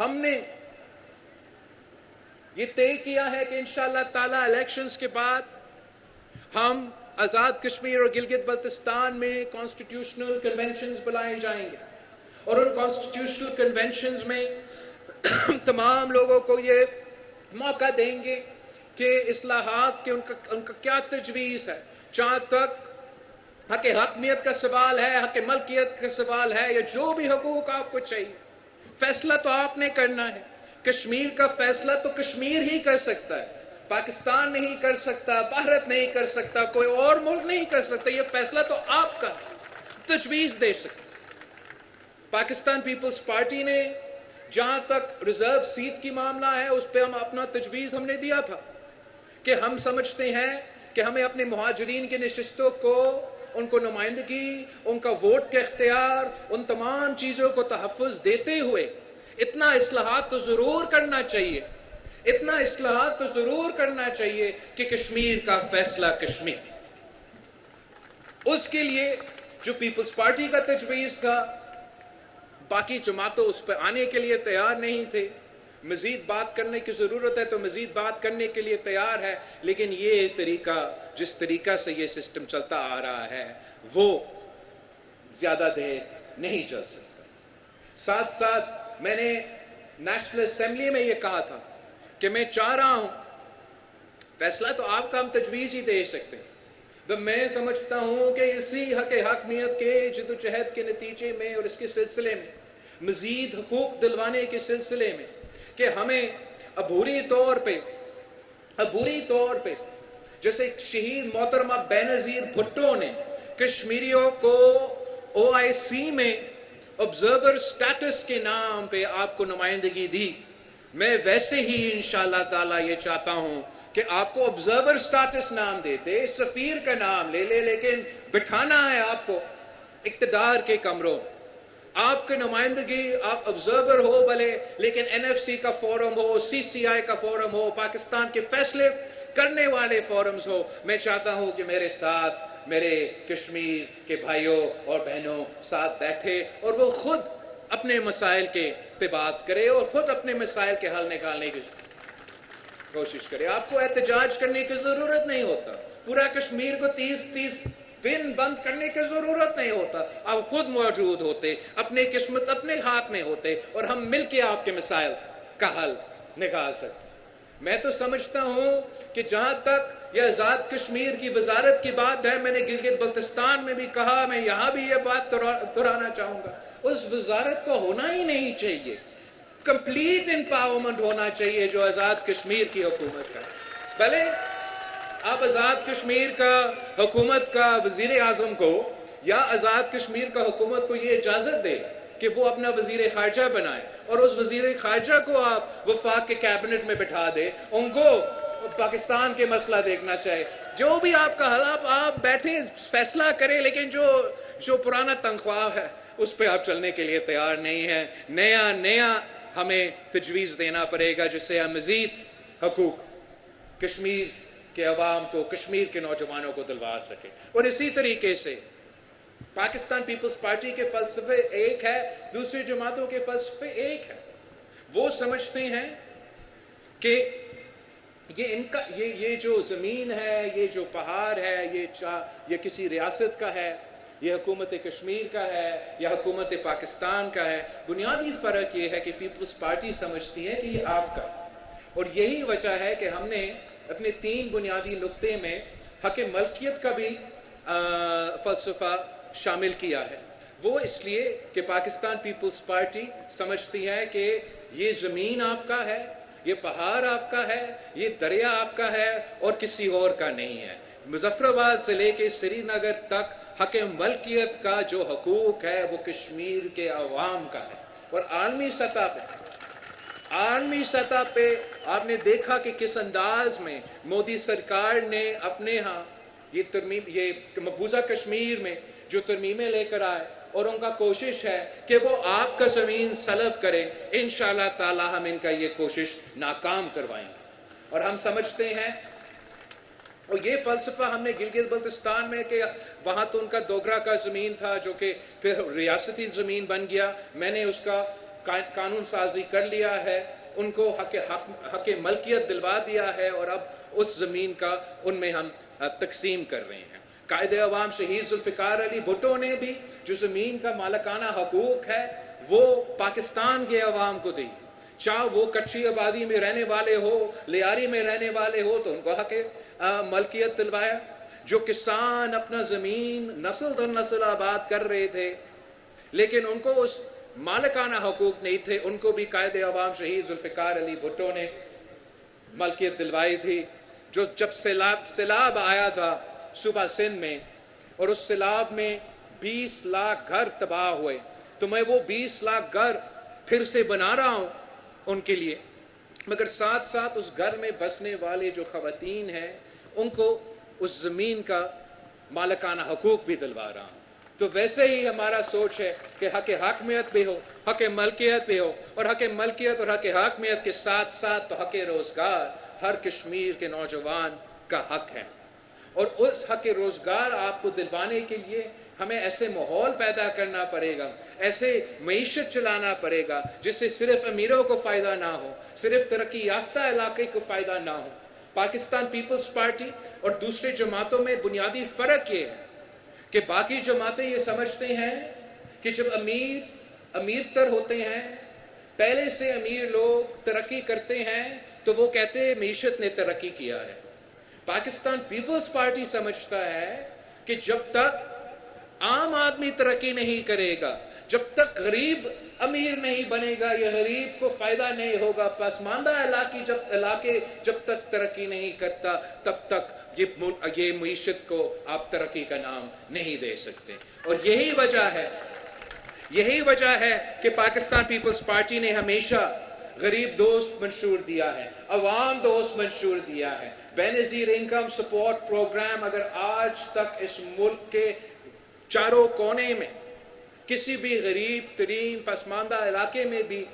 ہم نے یہ طے کیا ہے کہ انشاءاللہ تعالی الیکشنز کے بعد ہم آزاد کشمیر اور گلگت بلتستان میں کانسٹیٹیوشنل کنونشنز بلائے جائیں گے، اور ان کانسٹیٹیوشنل کنونشنز میں تمام لوگوں کو یہ موقع دیں گے کہ اصلاحات کے ان کا کیا تجویز ہے، جہاں تک حق حاکمیت کا سوال ہے، حق ملکیت کا سوال ہے، یا جو بھی حقوق آپ کو چاہیے، فیصلہ تو آپ نے کرنا ہے۔ کشمیر کا فیصلہ تو کشمیر ہی کر سکتا ہے، پاکستان نہیں کر سکتا، بھارت نہیں کر سکتا، کوئی اور ملک نہیں کر سکتا۔ یہ فیصلہ تو آپ کا تجویز دے سکتا۔ پاکستان پیپلز پارٹی نے جہاں تک ریزرو سیٹ کی معاملہ ہے، اس پہ اپنا تجویز ہم نے دیا تھا کہ ہم سمجھتے ہیں کہ ہمیں اپنے مہاجرین کے نشستوں کو، ان کو نمائندگی، ان کا ووٹ کا اختیار، ان تمام چیزوں کو تحفظ دیتے ہوئے اتنا اصلاحات تو ضرور کرنا چاہیے، اتنا اصلاحات تو ضرور کرنا چاہیے کہ کشمیر کا فیصلہ کشمیر۔ اس کے لیے جو پیپلز پارٹی کا تجویز تھا، باقی جماعتوں اس پہ آنے کے لیے تیار نہیں تھے۔ مزید بات کرنے کی ضرورت ہے تو مزید بات کرنے کے لیے تیار ہے، لیکن یہ طریقہ، جس طریقہ سے یہ سسٹم چلتا آ رہا ہے، وہ زیادہ دیر نہیں چل سکتا۔ ساتھ ساتھ میں نے نیشنل اسمبلی میں یہ کہا تھا کہ میں چاہ رہا ہوں، فیصلہ تو آپ کا ہم تجویز ہی دے سکتے ہیں، تو میں سمجھتا ہوں کہ اسی حق حاکمیت کے جدوجہد کے نتیجے میں اور اس کے سلسلے میں مزید حقوق دلوانے کے سلسلے میں کہ ہمیں عبوری طور پہ جیسے شہید محترمہ بینظیر بھٹو نے کشمیریوں کو OIC میں آبزرور سٹیٹس کے نام پہ آپ کو نمائندگی دی، میں ویسے ہی انشاءاللہ تعالی یہ چاہتا ہوں کہ آپ کو آبزرور سٹیٹس نام دیتے، سفیر کا نام لے لے، لیکن بٹھانا ہے آپ کو اقتدار کے کمروں، آپ کی نمائندگی، آپ آبزرور ہو بھلے، لیکن NFC کا فورم ہو، CCI کا فورم ہو، پاکستان کے فیصلے کرنے والے فورمز ہو۔ میں چاہتا ہوں کہ میرے ساتھ میرے کشمیر کے بھائیوں اور بہنوں ساتھ بیٹھے اور وہ خود اپنے مسائل کے پہ بات کرے اور خود اپنے مسائل کے حل نکالنے کی کوشش کرے۔ آپ کو احتجاج کرنے کی ضرورت نہیں ہوتا، پورا کشمیر کو 30 دن بند کرنے کی ضرورت نہیں ہوتا، آپ خود موجود ہوتے، اپنی قسمت اپنے ہاتھ میں ہوتے اور ہم مل کے آپ کے مسائل کا حل نکال سکتے۔ میں تو سمجھتا ہوں کہ جہاں تک یہ آزاد کشمیر کی وزارت کی بات ہے، میں نے گلگت بلتستان میں بھی کہا، میں یہاں بھی یہ بات دہرانا چاہوں گا، اس وزارت کو ہونا ہی نہیں چاہیے، کمپلیٹ امپاورمنٹ ہونا چاہیے جو آزاد کشمیر کی حکومت کا۔ بھلے آپ آزاد کشمیر کا حکومت کا وزیر اعظم کو یا آزاد کشمیر کا حکومت کو یہ اجازت دے کہ وہ اپنا وزیر خارجہ بنائے اور اس وزیر خارجہ کو آپ وفاق کے کیبنٹ میں بٹھا دے، ان کو پاکستان کے مسئلہ دیکھنا چاہے، جو بھی آپ کا حل، آپ بیٹھیں فیصلہ کریں، لیکن جو پرانا تنخواہ ہے اس پہ آپ چلنے کے لیے تیار نہیں ہیں۔ نیا ہمیں تجویز دینا پڑے گا جس سے ہم مزید حقوق کشمیر کے عوام کو، کشمیر کے نوجوانوں کو دلوا سکے۔ اور اسی طریقے سے پاکستان پیپلز پارٹی کے فلسفے ایک ہے، دوسری جماعتوں کے فلسفے ایک ہے۔ وہ سمجھتے ہیں کہ یہ جو زمین ہے، یہ جو پہاڑ ہے، یہ کسی ریاست کا ہے، یہ حکومت کشمیر کا ہے یا حکومت پاکستان کا ہے۔ بنیادی فرق یہ ہے کہ پیپلز پارٹی سمجھتی ہے کہ یہ آپ کا، اور یہی وجہ ہے کہ ہم نے اپنے 3 بنیادی نقطے میں حق ملکیت کا بھی فلسفہ شامل کیا ہے۔ وہ اس لیے کہ پاکستان پیپلز پارٹی سمجھتی ہے کہ یہ زمین آپ کا ہے، یہ پہاڑ آپ کا ہے، یہ دریا آپ کا ہے اور کسی اور کا نہیں ہے۔ مظفر آباد سے لے کے سری نگر تک حق ملکیت کا جو حقوق ہے وہ کشمیر کے عوام کا ہے۔ اور عالمی سطح پہ آپ نے دیکھا کہ کس انداز میں مودی سرکار نے اپنے ہاں یہ مقبوضہ کشمیر میں جو ترمیمیں لے کر آئے، اور ان کا کوشش ہے کہ وہ آپ کا زمین سلب کریں۔ انشاءاللہ تعالی ہم ان کا یہ کوشش ناکام کروائیں گے۔ اور ہم سمجھتے ہیں، اور یہ فلسفہ ہم نے گلگت بلتستان میں، کہ وہاں تو ان کا دوگرا کا زمین تھا جو کہ پھر ریاستی زمین بن گیا، میں نے اس کا قانون سازی کر لیا ہے، ان کو حق ملکیت دلوا دیا ہے، اور اب اس زمین کا ان میں ہم تقسیم کر رہے ہیں۔ قائد عوام شہید ذوالفقار علی بھٹو نے بھی جو زمین کا مالکانہ حقوق ہے وہ پاکستان کے عوام کو دی، چاہے وہ کچی آبادی میں رہنے والے ہو، لیاری میں رہنے والے ہو، تو ان کو حق ملکیت دلوایا۔ جو کسان اپنا زمین نسل در نسل آباد کر رہے تھے لیکن ان کو اس مالکانہ حقوق نہیں تھے، ان کو بھی قائد عوام شہید ذوالفقار علی بھٹو نے ملکیت دلوائی تھی۔ جو جب سیلاب آیا تھا صوبہ سندھ میں، اور اس سیلاب میں 20 لاکھ گھر تباہ ہوئے، تو میں وہ 20 لاکھ گھر پھر سے بنا رہا ہوں ان کے لیے، مگر ساتھ ساتھ اس گھر میں بسنے والے جو خواتین ہیں ان کو اس زمین کا مالکانہ حقوق بھی دلوا رہا ہوں۔ تو ویسے ہی ہمارا سوچ ہے کہ حق حاکمیت بھی ہو، حق ملکیت بھی ہو، اور حق ملکیت اور حق حاکمیت کے ساتھ ساتھ تو حق روزگار ہر کشمیر کے نوجوان کا حق ہے۔ اور اس حق روزگار آپ کو دلوانے کے لیے ہمیں ایسے ماحول پیدا کرنا پڑے گا، ایسے معیشت چلانا پڑے گا جس سے صرف امیروں کو فائدہ نہ ہو، صرف ترقی یافتہ علاقے کو فائدہ نہ ہو۔ پاکستان پیپلز پارٹی اور دوسرے جماعتوں میں بنیادی فرق یہ ہے کہ باقی جماعتیں یہ سمجھتے ہیں کہ جب امیر تر ہوتے ہیں، پہلے سے امیر لوگ ترقی کرتے ہیں تو وہ کہتے ہیں معیشت نے ترقی کیا ہے۔ پاکستان پیپلز پارٹی سمجھتا ہے کہ جب تک عام آدمی ترقی نہیں کرے گا، جب تک غریب امیر نہیں بنے گا، یہ غریب کو فائدہ نہیں ہوگا، پسماندہ علاقے جب تک ترقی نہیں کرتا تب تک یہ معیشت کو آپ ترقی کا نام نہیں دے سکتے۔ اور یہی وجہ ہے کہ پاکستان پیپلز پارٹی نے ہمیشہ غریب دوست منشور دیا ہے، عوام دوست منشور دیا ہے۔ بے نظیر انکم سپورٹ پروگرام اگر آج تک اس ملک کے چاروں کونے میں کسی بھی غریب ترین پسماندہ علاقے میں بھی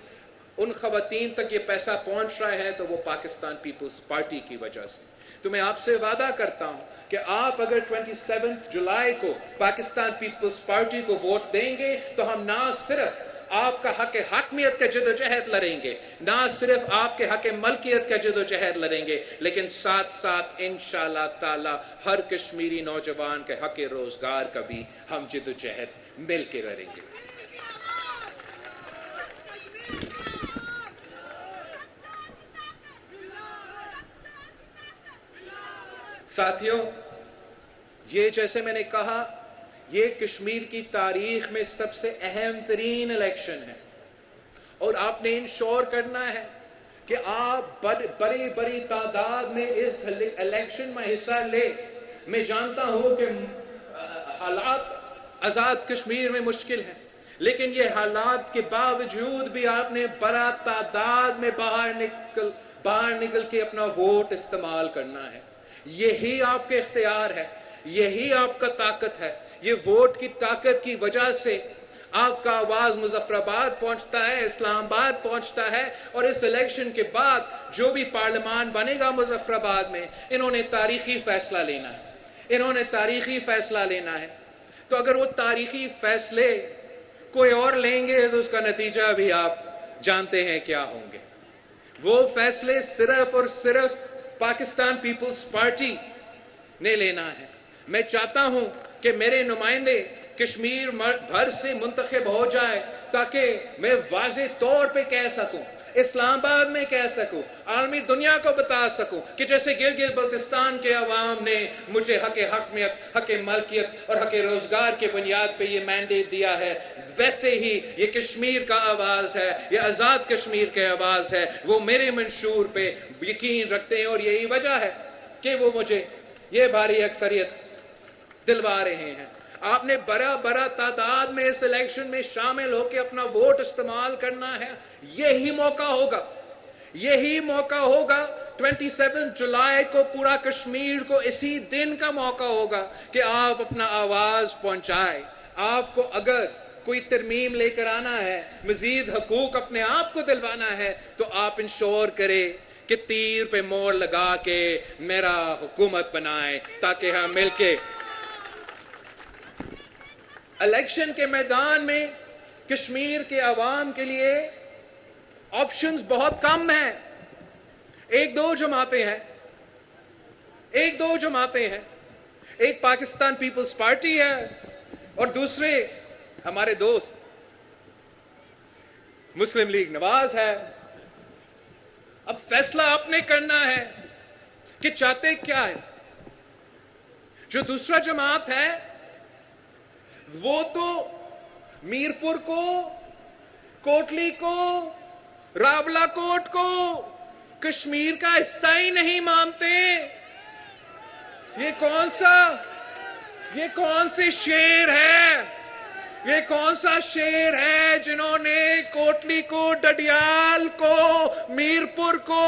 ان خواتین تک یہ پیسہ پہنچ رہا ہے تو وہ پاکستان پیپلز پارٹی کی وجہ سے۔ تو میں آپ سے وعدہ کرتا ہوں کہ آپ اگر 27 جولائی کو پاکستان پیپلز پارٹی کو ووٹ دیں گے تو ہم نہ صرف آپ کا حق حاکمیت کا جدوجہد لڑیں گے، نہ صرف آپ کے حق ملکیت کا جدوجہد لڑیں گے، لیکن ساتھ ساتھ انشاءاللہ تعالی ہر کشمیری نوجوان کے حق روزگار کا بھی ہم جدوجہد مل کے لڑیں گے۔ ساتھیوں، یہ جیسے میں نے کہا یہ کشمیر کی تاریخ میں سب سے اہم ترین الیکشن ہے، اور آپ نے انشور کرنا ہے کہ آپ بڑی تعداد میں اس الیکشن میں حصہ لے۔ میں جانتا ہوں کہ حالات آزاد کشمیر میں مشکل ہیں، لیکن یہ حالات کے باوجود بھی آپ نے بڑا تعداد میں باہر نکل کے اپنا ووٹ استعمال کرنا ہے۔ یہی آپ کے اختیار ہے، یہی آپ کا طاقت ہے۔ یہ ووٹ کی طاقت کی وجہ سے آپ کا آواز مظفر آباد پہنچتا ہے، اسلام آباد پہنچتا ہے، اور اس الیکشن کے بعد جو بھی پارلیمان بنے گا مظفر آباد میں، انہوں نے تاریخی فیصلہ لینا ہے۔ تو اگر وہ تاریخی فیصلے کوئی اور لیں گے تو اس کا نتیجہ بھی آپ جانتے ہیں کیا ہوں گے۔ وہ فیصلے صرف اور صرف پاکستان پیپلز پارٹی نے لینا ہے۔ میں چاہتا ہوں کہ میرے نمائندے کشمیر بھر سے منتخب ہو جائے تاکہ میں واضح طور پہ کہہ سکوں، اسلام آباد میں کہہ سکوں، عالمی دنیا کو بتا سکوں کہ جیسے گلگت بلتستان کے عوام نے مجھے حق حاکمیت، حق ملکیت اور حق روزگار کے بنیاد پہ یہ مینڈیٹ دیا ہے، ویسے ہی یہ کشمیر کا آواز ہے، یہ آزاد کشمیر کے آواز ہے۔ وہ میرے منشور پہ یقین رکھتے ہیں، اور یہی وجہ ہے کہ وہ مجھے یہ بھاری اکثریت دلوا رہے ہیں۔ آپ نے بڑا تعداد میں اس الیکشن میں شامل ہو کے اپنا ووٹ استعمال کرنا ہے۔ یہی موقع ہوگا 27 جولائی کو پورا کشمیر کو اسی دن کا موقع ہوگا کہ آپ اپنا آواز پہنچائیں۔ آپ کو اگر کوئی ترمیم لے کر آنا ہے، مزید حقوق اپنے آپ کو دلوانا ہے، تو آپ انشور کریں کہ تیر پہ مور لگا کے میرا حکومت بنائیں تاکہ ہم مل کے الیکشن کے میدان میں کشمیر کے عوام کے لیے آپشنز بہت کم ہیں. ایک دو جماعتیں ہیں. ایک پاکستان پیپلز پارٹی ہے اور دوسرے ہمارے دوست مسلم لیگ نواز ہے. اب فیصلہ آپ نے کرنا ہے کہ چاہتے کیا ہے. جو دوسرا جماعت ہے وہ تو میرپور کو، کوٹلی کو، راولا کوٹ کو کشمیر کا حصہ ہی نہیں مانتے. یہ کون سے شیر ہے؟ یہ کون سا شیر ہے جنہوں نے کوٹلی کو، ڈڈیال کو، میرپور کو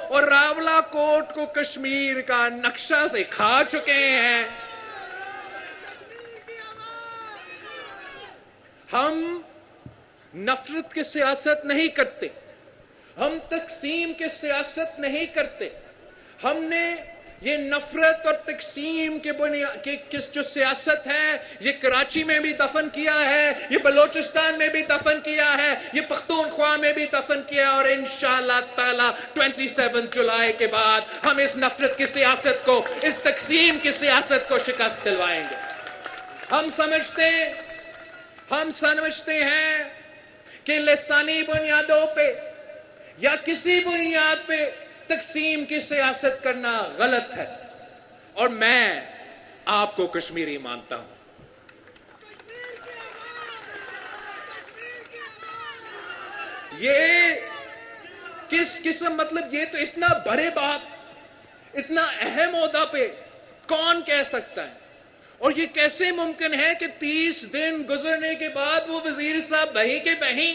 اور راولا کوٹ کو کشمیر کا نقشہ سے کھا چکے ہیں؟ ہم نفرت کی سیاست نہیں کرتے، ہم تقسیم کی سیاست نہیں کرتے. ہم نے یہ نفرت اور تقسیم کے جو سیاست ہے یہ کراچی میں بھی دفن کیا ہے، یہ بلوچستان میں بھی دفن کیا ہے، یہ پختونخوا میں بھی دفن کیا ہے، اور انشاءاللہ تعالی 27 جولائی کے بعد ہم اس نفرت کی سیاست کو، اس تقسیم کی سیاست کو شکست دلوائیں گے. ہم سمجھتے ہیں کہ لسانی بنیادوں پہ یا کسی بنیاد پہ تقسیم کی سیاست کرنا غلط ہے، اور میں آپ کو کشمیری مانتا ہوں. یہ کس قسم، مطلب یہ تو اتنا بڑے بات، اتنا اہم عہدہ پہ کون کہہ سکتا ہے؟ اور یہ کیسے ممکن ہے کہ 30 دن گزرنے کے بعد وہ وزیر صاحب وہیں کے وہیں؟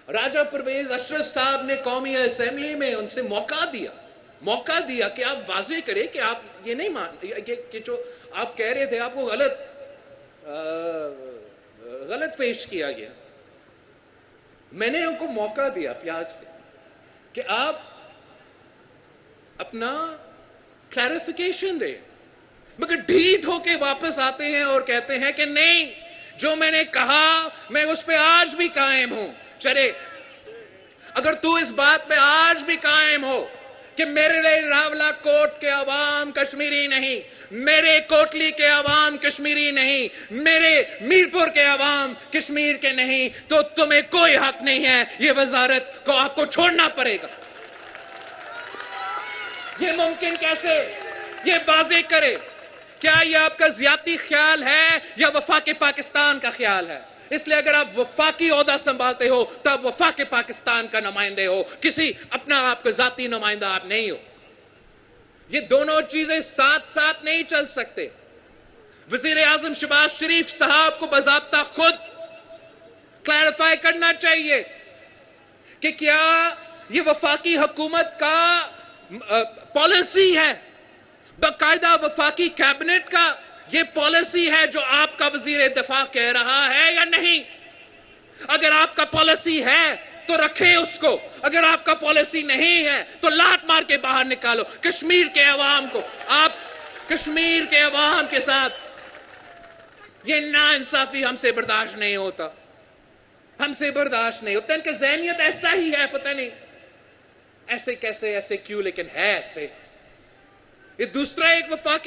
راجہ پرویز اشرف صاحب نے قومی اسمبلی میں ان سے موقع دیا کہ آپ واضح کریں کہ آپ یہ نہیں کہ جو آپ کہہ رہے تھے آپ کو غلط پیش کیا گیا. میں نے ان کو موقع دیا پیاج سے کہ آپ اپنا کلیریفیکیشن دیں، مگر ڈھیٹ ہو کے واپس آتے ہیں اور کہتے ہیں کہ نہیں، جو میں نے کہا میں اس پہ آج بھی قائم ہوں. چلے، اگر تو اس بات پہ آج بھی قائم ہو کہ میرے راولا کوٹ کے عوام کشمیری نہیں، میرے کوٹلی کے عوام کشمیری نہیں، میرے میرپور کے عوام کشمیر کے نہیں، تو تمہیں کوئی حق نہیں ہے، یہ وزارت کو آپ کو چھوڑنا پڑے گا. یہ ممکن کیسے؟ یہ واضح کرے. کیا یہ آپ کا ذاتی خیال ہے یا وفاق پاکستان کا خیال ہے؟ اس لیے اگر آپ وفاقی عہدہ سنبھالتے ہو تو آپ وفاق پاکستان کا نمائندے ہو، کسی اپنا آپ کا ذاتی نمائندہ آپ نہیں ہو. یہ دونوں چیزیں ساتھ ساتھ نہیں چل سکتے. وزیر اعظم شہباز شریف صاحب کو باضابطہ خود کلیریفائی کرنا چاہیے کہ کیا یہ وفاقی حکومت کا پالیسی ہے، باقاعدہ وفاقی کیبنٹ کا یہ پالیسی ہے جو آپ کا وزیر دفاع کہہ رہا ہے یا نہیں؟ اگر آپ کا پالیسی ہے تو رکھے اس کو، اگر آپ کا پالیسی نہیں ہے تو لات مار کے باہر نکالو. کشمیر کے عوام کو، آپ کشمیر کے عوام کے ساتھ یہ ناانصافی ہم سے برداشت نہیں ہوتا، ہم سے برداشت نہیں ہوتا. ان کا ذہنیت ایسا ہی ہے، پتہ نہیں ایسے کیسے، ایسے کیوں، لیکن ہے ایسے. یہ دوسرا ایک وفاقی